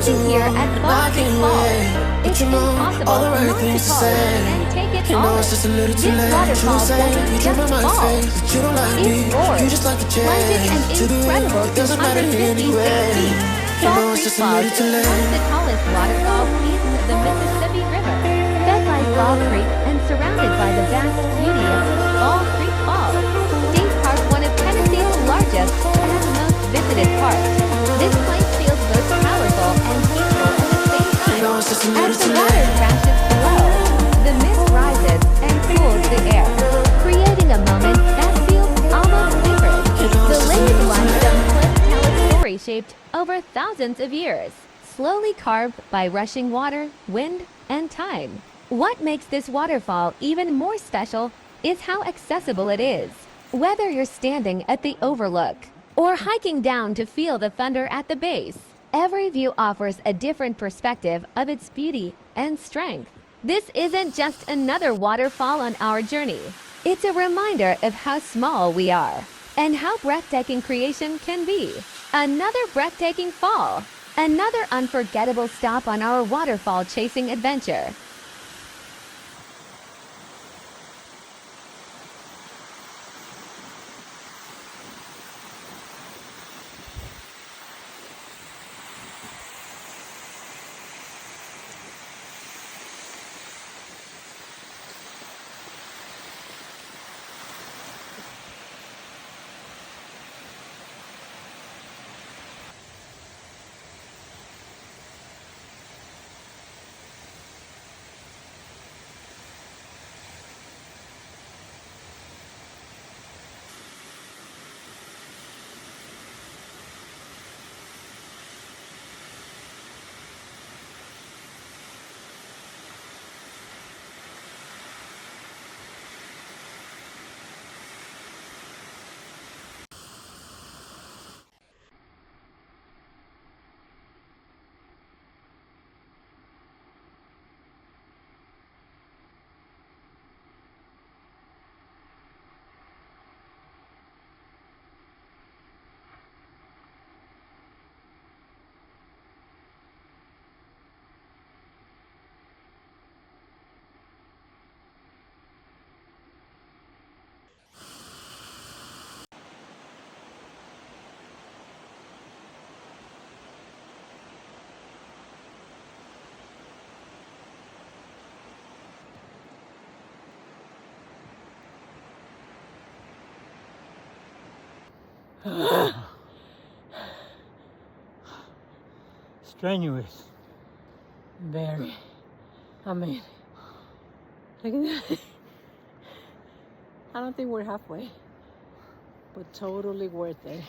Standing here at Fall Creek Falls, it's impossible not to pause and take it all in. This waterfall doesn't just fall, it roars, plunging an incredible 256 feet. Fall Creek Falls is one of the tallest waterfalls east of the Mississippi River, fed by Fall Creek and surrounded by the vast beauty of Fall Creek Falls. State Park, one of Tennessee's largest and most visited parks. This place feels both powerful and peaceful at the same time. As the water crashes below, the mist rises and cools the air, creating a moment that feels almost sacred. The layered limestone cliffs tell a story shaped over thousands of years, slowly carved by rushing water, wind, and time. What makes this waterfall even more special is how accessible it is. Whether you're standing at the overlook or hiking down to feel the thunder at the base, every view offers a different perspective of its beauty and strength. This isn't just another waterfall on our journey. It's a reminder of how small we are and how breathtaking creation can be. Another breathtaking fall, another unforgettable stop on our waterfall chasing adventure. Strenuous. Very. I mean, look at that. I don't think we're halfway, but totally worth it.